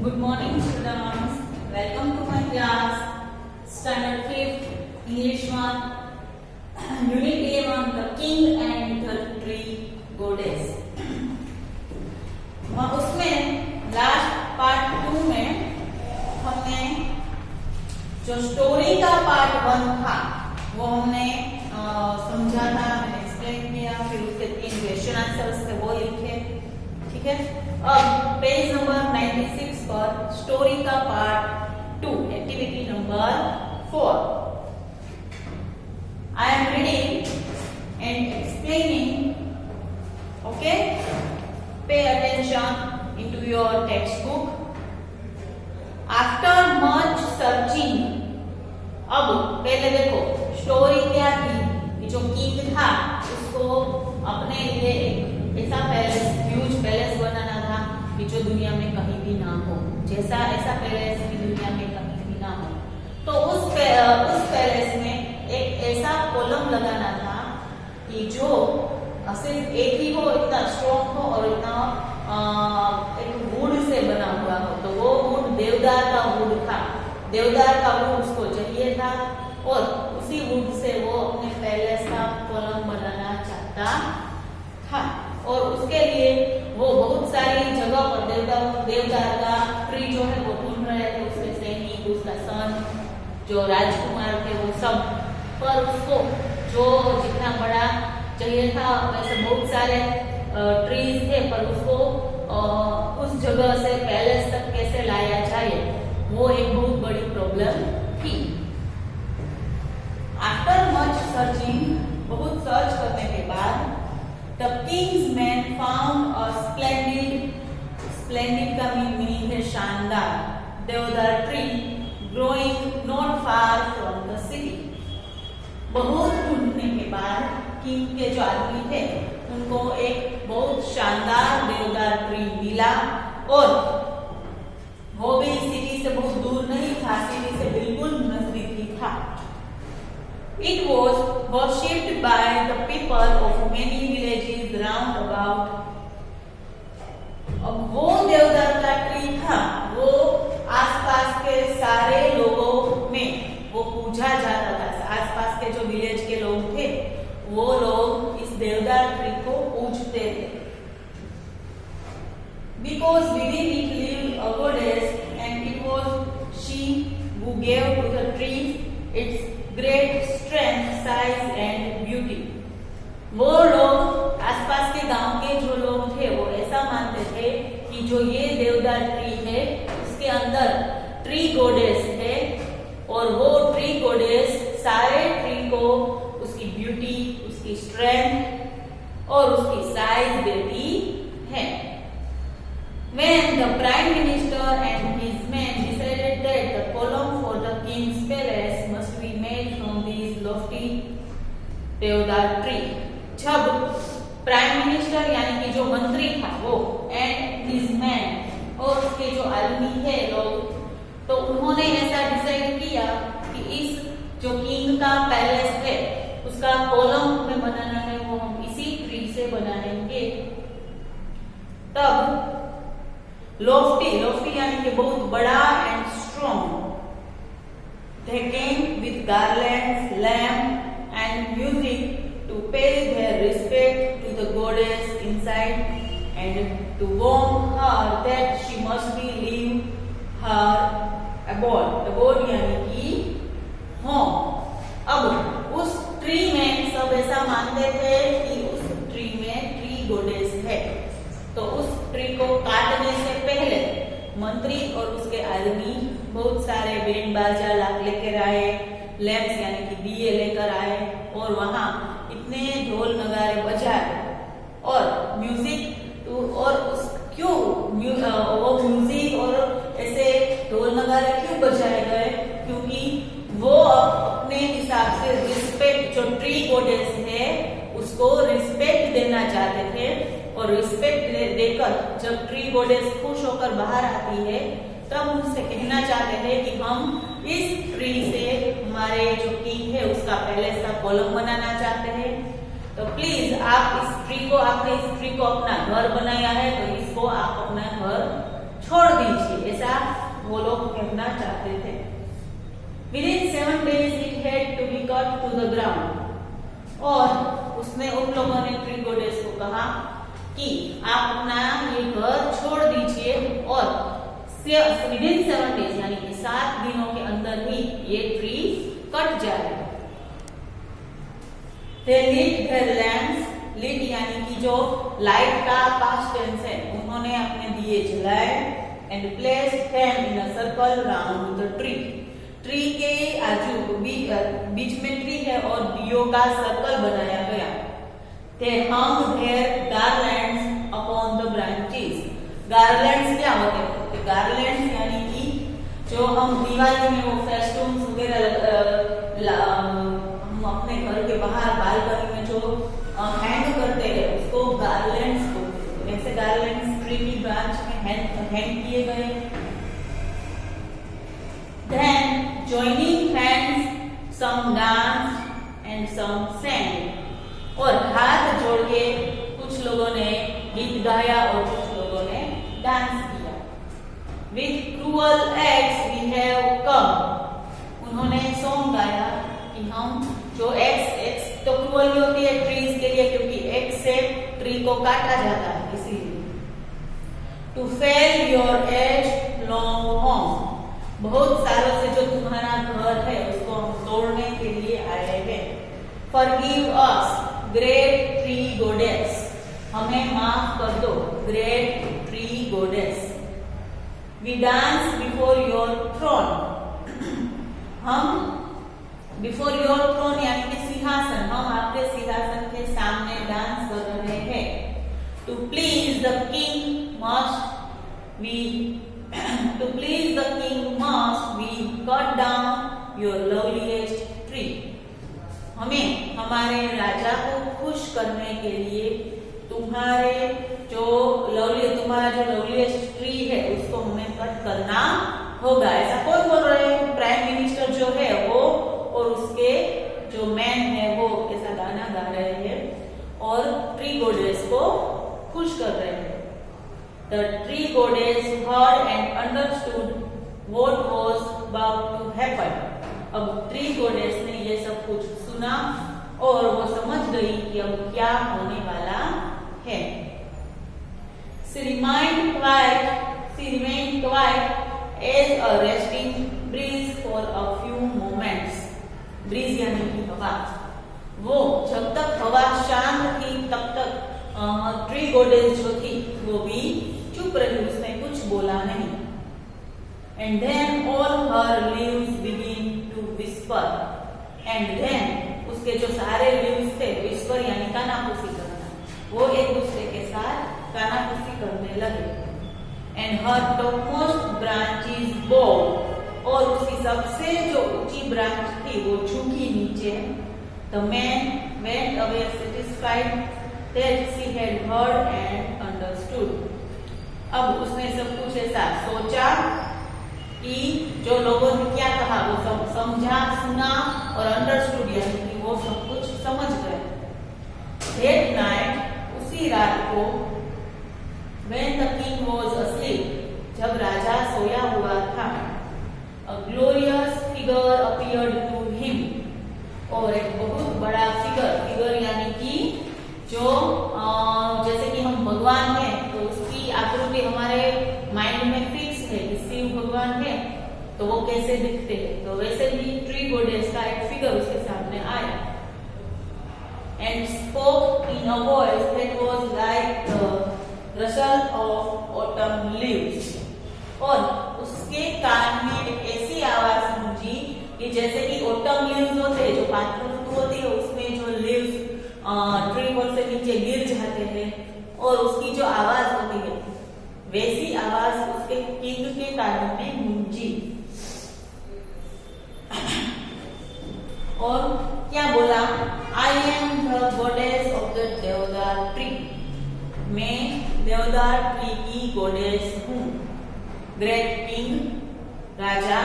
Good morning, students. Welcome to my class. Standard 5th, English 1, Unit A1, the King and the Tree Goddess. उसमें last part 2 में हमने जो story का part 1 था वो हमने समझा था, मैंने एक्सप्लेन किया, फिर उसके 3 क्वेश्चन आंसर्स थे वो लिखे, ठीक है। अब पेज नंबर 96 पर स्टोरी का part 2, activity number 4। I am reading and explaining. Okay? Pay attention into your textbook. After much searching, अब पहले देखो स्टोरी क्या थी कि जो किंग था उसको अपने लिए एक ऐसा पैलेस, ह्यूज पैलेस बनाना था कि जो दुनिया में कहीं भी ना हो, जैसा ऐसा पैलेस की दुनिया में कहीं भी ना हो। तो उस पैलेस में एक ऐसा कॉलम लगाना था कि जो सिर्फ एक ही हो, इतना स्ट्रॉन्ग हो और इतना एक वुड से बना हुआ हो। तो वो वुड देवदार का वुड था, देवदार का वुड उसको चाहिए था और उसी वुड से वो अपने पैलेस का कॉलम बनाना चाहता था। और उसके लिए वो बहुत सारी जगह पर देवदार का ट्री जो है वो ढूंढ रहे थे, उसके सैनिक, उसका सन, जो राजकुमार थे वो सब, पर उसको जो जितना बड़ा चाहिए था वैसे बहुत सारे ट्रीज थे, पर उसको उस जगह से पैलेस तक कैसे लाया जाए वो एक बहुत बड़ी प्रॉब्लम थी। आफ्टर मच सर्चिंग, बहुत सर्च करने के बाद the Kings man found a splendid का मीनिंग है शानदार, देवदार tree growing not far from the city. बहुत ढूंढने के बाद किंग के जो आदमी थे उनको एक बहुत शानदार देवदार ट्री मिला और वो भी सिटी से बहुत दूर नहीं था, सिटी से बिल्कुल नजदीकी था। It was worshipped by the people of many villages round about. अब वो देवदार का ट्री था, वो आसपास के सारे लोगों में वो पूजा जाता था। आसपास के जो विलेज के लोग थे वो लोग इस देवदार ट्री को पूजते थे। Because within it lived a goddess and it was she who gave to the tree its great strength, size and beauty. वो लोग आसपास के गांव के जो लोग थे वो ऐसा मानते थे कि जो ये देवदार ट्री है उसके अंदर ट्री गोडेस है और वो ट्री गोडेस सारे ट्री को उसकी ब्यूटी, उसकी स्ट्रेंथ और उसकी साइज देती है। When the Prime Minister and his men decided that the column for the king's palace must be made from these lofty देवदार ट्री, जब प्राइम मिनिस्टर यानी कि जो मंत्री था वो एंड हिज मैन और उसके जो आदमी है लोग, तो उन्होंने ऐसा डिसाइड किया कि इस जो किंग का पैलेस है उसका कॉलम में बनाना है वो हम इसी ट्री से बनाएंगे। तब लोफ्टी यानी कि बहुत बड़ा and strong, they came with garlands, lamp and music to pay their respect to the goddess inside and to warn her that she must be leave her abode यानी कि होम। अब उस ट्री में सब ऐसा मानते थे कि उस ट्री में ट्री गोडेस है, तो उस ट्री को काटने से पहले मंत्री और उसके आदमी बहुत सारे बैंड बाजा लेकर आए, लैंप्स यानी कि दिए लेकर आए और वहां इतने ढोल नगारे बजाए और म्यूजिक और क्यों वो म्यूजिक और ऐसे ढोल नगारे क्यों बजाए गए, क्योंकि वो अपने हिसाब से रिस्पेक्ट, जो ट्री गोडेस है उसको रिस्पेक्ट देना चाहते थे और रिस्पेक्ट देकर जब ट्री गोडेस खुश होकर बाहर आती है तब उनसे कहना चाहते थे कि हम इस ट्री से हमारे जो किंग है उसका पैलेस का कॉलम बनाना चाहते हैं। तो प्लीज आप इस ट्री को, आपने इस ट्री को अपना घर बनाया है तो इसको आप अपना घर छोड़ दीजिए, ऐसा ऐसा वो लोग कहना चाहते थे। Within 7 days it had to be cut to the ground. और उसने उन लोगों ने ट्री गोडेस को कहा कि आप अपना ये घर छोड़ दीजिए और विदिन 7 days यानी कि 7 दिनों के अंदर ही ये ट्री कट जाए। They lit their lamps, lit यानी कि जो लाइट का पास्ट टेंस है, उन्होंने अपने दिए जलाए and placed them in a circle round the tree. Tree के आजू बीच में ट्री है और दियों का सर्कल बनाया गया। They hung their garlands upon the branches. Garlands क्या होते हैं? गार्लैंड्स यानी कि जो हम दिवाली में वो फेस्टून्स वगैरह हम अपने घर के बाहर बालकनी में जो हैंग करते हैं उसको गार्लैंड्स बोलते हैं। वैसे गार्लैंड्स ट्री की ब्रांच में हैंग किए गए। Then joining hands, some danced and some sang. और हाथ जोड़ के कुछ लोगों ने गीत गाया और कुछ लोगों ने डांस किया। With cruel acts we have come. उन्होंने सॉन्ग गाया कि हम जो एक्स तो क्रूअल भी होती है ट्रीज के लिए, क्योंकि एक्स से ट्री को काटा जाता है इसीलिए। To fell your edge long home. बहुत सालों से जो तुम्हारा घर है उसको हम तोड़ने के लिए आए हैं। Forgive us, great tree goddess. हमें माफ कर दो, great tree goddess. We dance before your throne. हम before your throne यानी कि सिंहासन, हम आपके सिंहासन के सामने डांस कर रहे हैं। To please the king must we cut down your loveliest tree. हमें हमारे राजा को खुश करने के लिए तुम्हारा जो लवलीएस्ट ट्री है उसको हमें कट करना होगा। ऐसा कौन बोल रहे हैं? प्राइम मिनिस्टर जो है वो और उसके जो मैन है वो ऐसा गाना गा रहे हैं और ट्री गोडेस को खुश कर रहे हैं। The tree goddess heard and understood what was about to happen. अब ट्री गोडेस ने ये सब कुछ सुना और वो समझ गई कि अब क्या होने वाला है। She remained quiet as a resting breeze for a few moments. Breeze यानी कि हवा। वो जब तक हवा शांत थी तब तक ट्री गोडेस जो थी वो भी चुप रही, उसने कुछ बोला नहीं। And then all her leaves begin to whisper. And then उसके जो सारे leaves थे, whisper यानी कानाफूसी करना, वो एक दूसरे के साथ कानाफूसी करने लगे। And her topmost branches bowed. और उसकी सबसे जो ऊंची ब्रांच थी वो झुकी नीचे। The man went away satisfied that she had heard and understood. अब उसने सब कुछ ऐसा सोचा कि जो लोगों ने क्या कहा वो सब समझा, सुना और अंडरस्टूड यानी कि वो सब कुछ समझ गए। That night, उसी रात को, when the king was asleep, जब राजा सोया हुआ था, a glorious figure appeared to him. और एक बहुत बड़ा फिगर यानी कि जो जैसे कि हम भगवान हैं तो उसकी आकृति हमारे माइंड में फिक्स है कि शिव भगवान है तो वो कैसे दिखते हैं, तो वैसे ही ट्री गोडेस का एक फिगर उसके सामने आया। And spoke in a voice that was like the rustle of autumn leaves. और उसके कान में एक ऐसी आवाज गूंजी कि जैसे कि ऑटम लीव्स होते हैं, जो पांचवी ऋतु होती है उसमें जो लीव्स ट्री पर से नीचे गिर जाते हैं और उसकी जो आवाज होती है वैसी आवाज उसके किंग के कानों में गूंजी। और क्या बोला? I am the goddess of the देवदार ट्री। मैं देवदार ट्री की गोडेस हूँ। ग्रेट किंग, राजा,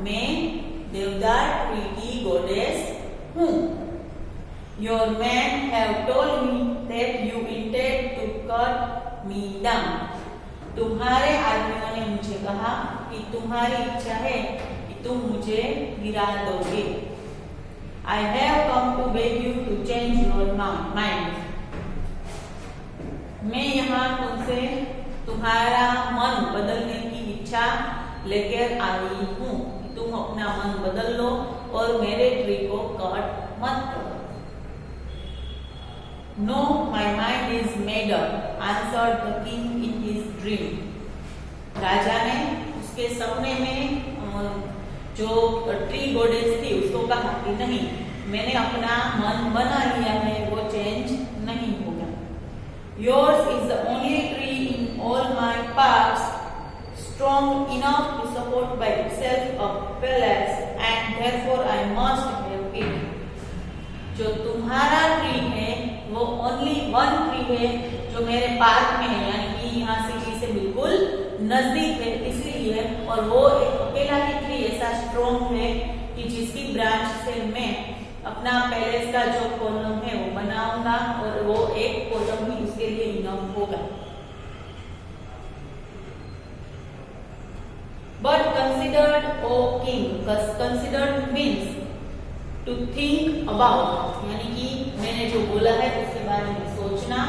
मैं देवदार ट्री की गोडेस हूँ। Your men have told me that you intend to cut me down. तुम्हारे आदमियों ने मुझे कहा कि तुम्हारी इच्छा है कि तुम मुझे गिरा दोगे। I have come to beg you to change your mind. मैं यहाँ तुमसे तुम्हारा मन बदलने की इच्छा लेकर आई हूँ। तुम अपना मन बदल लो और मेरे ट्री को कट मत करो। No, my mind is made up, answered the king in his dream. राजा ने उसके सपने में जो ट्री गॉडेस थी उसको कहा कि नहीं, मैंने अपना मन बना लिया है, वो चेंज नहीं होगा। Yours is the only tree in all my parks, strong enough to support by itself a palace, and therefore I must have it. जो तुम्हारा ट्री है वो ओनली वन ट्री है जो मेरे पार्क में है, यानी कि यहाँ सिटी से बिल्कुल नजदीक है, इसलिए और वो एक अकेला ही ट्री ऐसा स्ट्रॉन्ग है कि जिसकी ब्रांच से मैं अपना पैलेस का जो कॉलम है वो बनाऊंगा और वो एक कॉलम ही उसके लिए इनफ होगा। But considered, O king, considered means to think about, यानी कि मैंने जो बोला है उसके बारे में सोचना।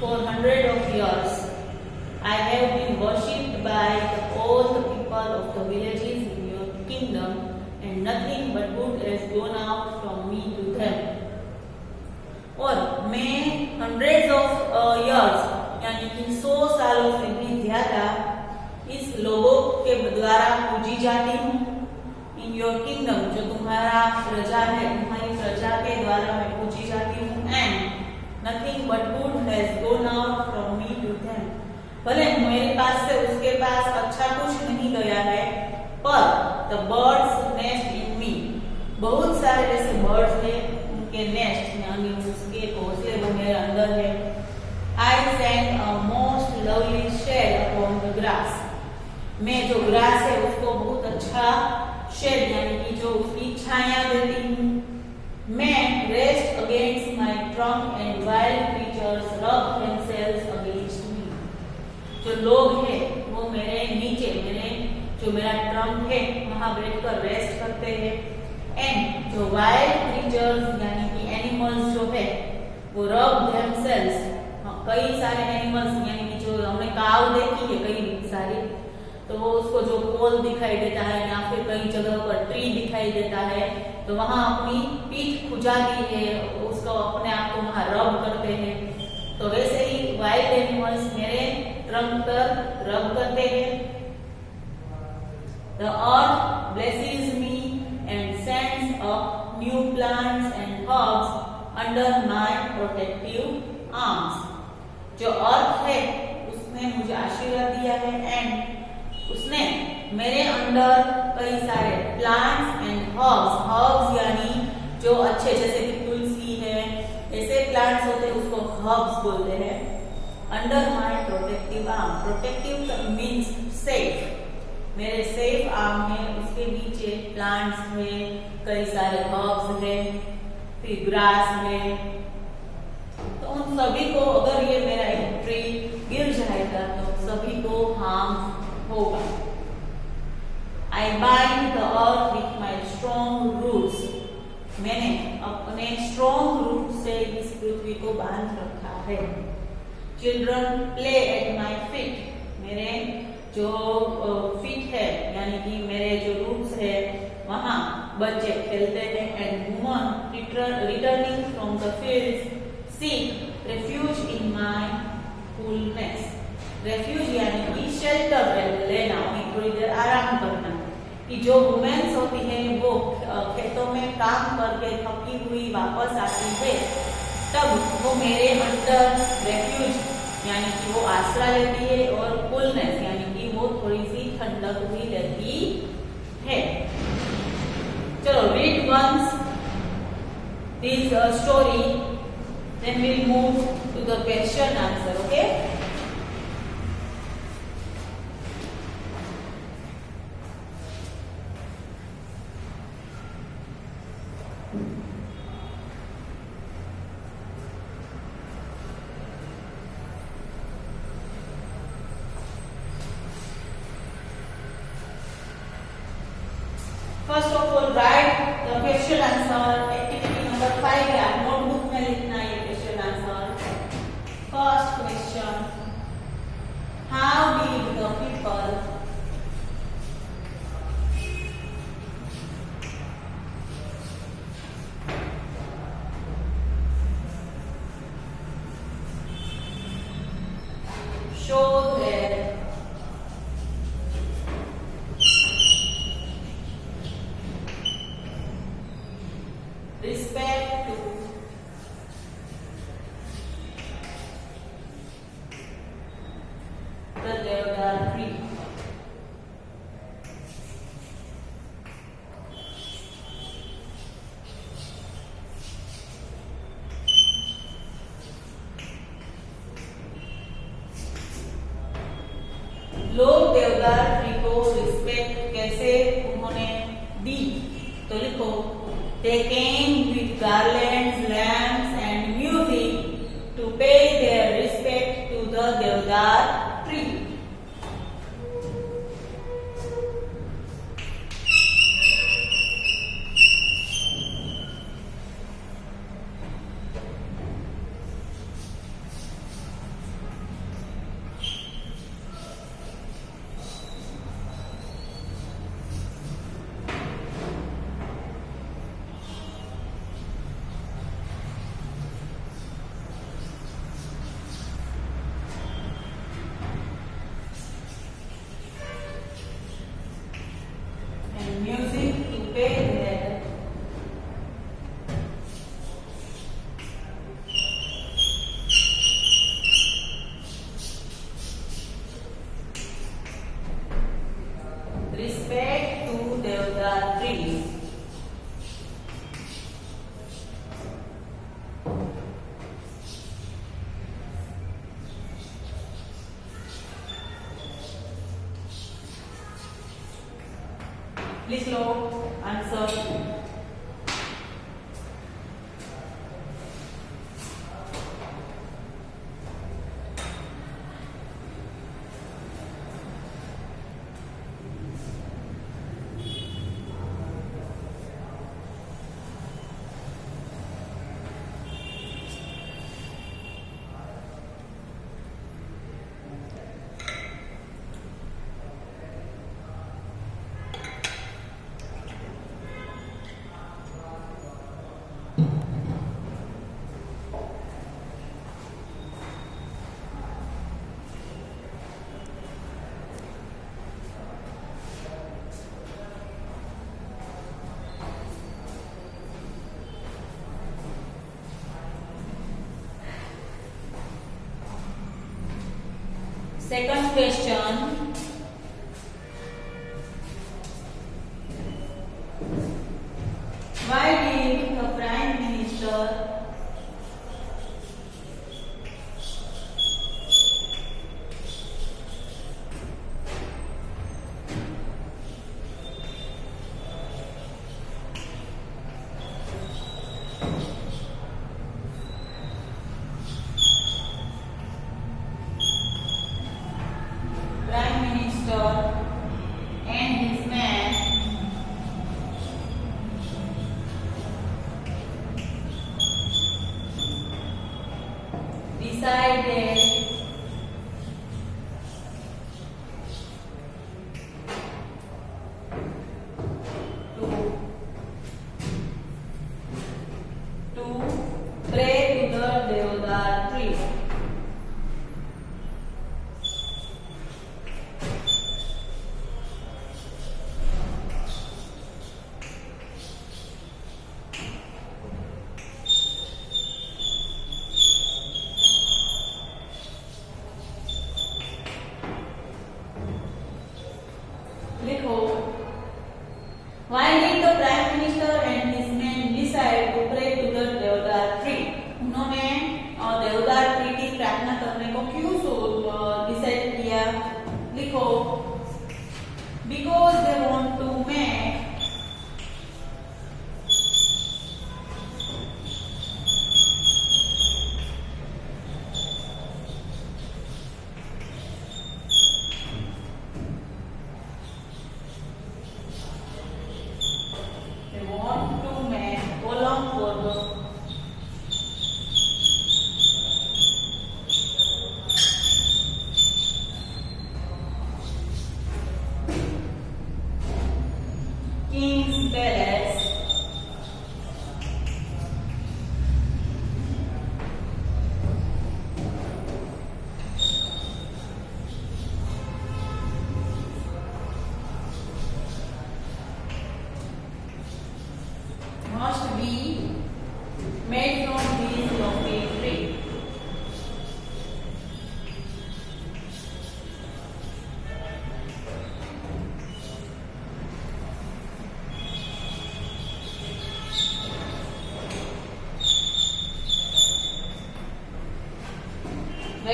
For 100 of years, I have been worshipped by all the people of the villages in your kingdom, and nothing but good has gone out from me to them. और मैं hundreds of years, यानी कि 100 सालों से भी ज्यादा इस लोगों के द्वारा पूजी जाती हूँ। इन योर किंगडम, जो तुम्हारा प्रजा है, तुम्हारी प्रजा के द्वारा मैं पूजी जाती हूँ। And nothing but good has gone out from me to them, भले मेरे पास से उसके पास अच्छा कुछ नहीं गया है, पर द बर्ड्स नेस्ट इन मी, बहुत सारे ऐसे बर्ड्स हैं उनके नेस्ट यानी उसके घोंसले वो मेरे अंदर है। I send a most lovely shade upon the grass, मैं जो ग्रास है उसको बहुत अच्छा शेड यानी कि जो उसकी छाया देती हूँ। मैं rest against my trunk and wild creatures रब देमसेल्व्स अगेंस्ट मी, जो लोग हैं वो मेरे नीचे, मेरे जो मेरा ट्रंक है वहां बैठकर रेस्ट करते हैं। एंड जो वाइल्ड क्रीचर्स यानी कि एनिमल्स जो है वो रब देमसेल्व्स, कई सारे एनिमल्स यानी कि जो हमने काव देखी है कई सारी, तो वो उसको जो पोल दिखाई देता है या फिर कई जगह पर ट्री दिखाई देता है तो वहां अपनी पीठ खुजाती है, उसको अपने आप को वहां रब करते हैं। तो वैसे ही वाइल्ड एनिमल्स मेरे ट्रंक पर रब करते हैं। The earth blesses me and sends up new plants and herbs under my protective arms. जो अर्थ है उसने मुझे आशीर्वाद दिया है एंड उसने मेरे अंदर कई सारे प्लांट्स एंड हर्ब्स यानी जो अच्छे जैसे कि तुलसी है, ऐसे प्लांट्स होते हैं उसको हर्ब्स बोलते हैं। Under my protective arm, protective means safe, मेरे सेफ आर्म है उसके नीचे प्लांट्स है, कई सारे हर्ब्स है, फिर ग्रास है। तो उन सभी को अगर ये मेरा एक ट्री गिर जाएगा तो सभी को हार्म होगा। I bind the earth with my strong roots, मैंने अपने स्ट्रॉन्ग रूट से इस पृथ्वी को बांध रखा है। Children play at my feet, मेरे जो फीट है यानी कि मेरे जो रूट्स है वहाँ बच्चे खेलते हैं। And women returning from the fields seek refuge in my coolness, refuge यानी कि शेल्टर लेना, थोड़ी देर आराम करना। कि जो वुमेन्स होती है वो खेतों में काम करके थकी हुई वापस आती है, तब वो मेरे अंदर रेफ्यूज यानी कि वो आसरा लेती है और कूलनेस यानी कि वो थोड़ी सी ठंडक भी लेती है। चलो read once this story, then we'll move to the question answer, okay? Question answer activity number 5 है, आप नोटबुक में लिखना है ये question answer. First question, how did the people show their respect to the Deodar tree? लोग देवदार tree को respect कैसे उन्होंने दी, तो लिखो they came with garlands, lamps and music to pay their respect to the Deodar tree. Music to pay their respect to Deodar trees. लिख लो answer. Second question, why did the Prime Minister and his man decided to pray to the Deodar tree? लिखो, why did the Prime Minister and his men decide to pray to the Deodar tree? उन्होंने देवदार tree की प्रार्थना करने को क्यों decide किया? लिखो, because they want to make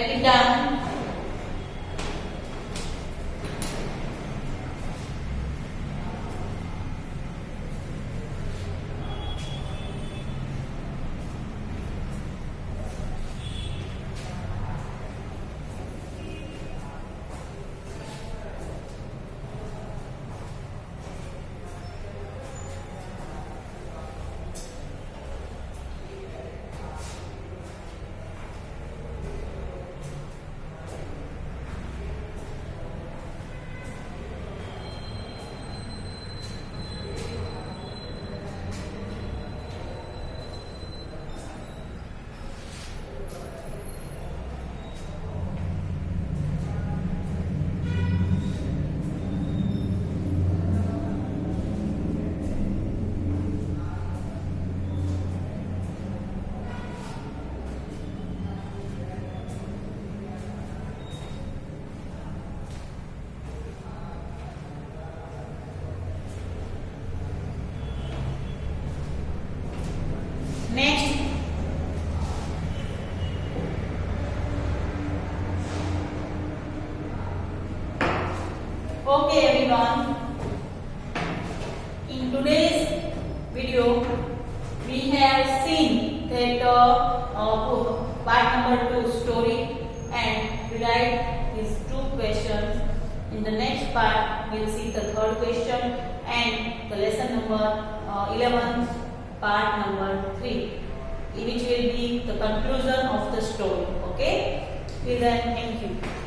Write it down. Next, okay everyone, in today's video we have seen that part number 2 story, and we write these 2 questions. In the next part we'll see the third question and the lesson number 11, part number 3, which will be the conclusion of the story. Okay, till then, thank you.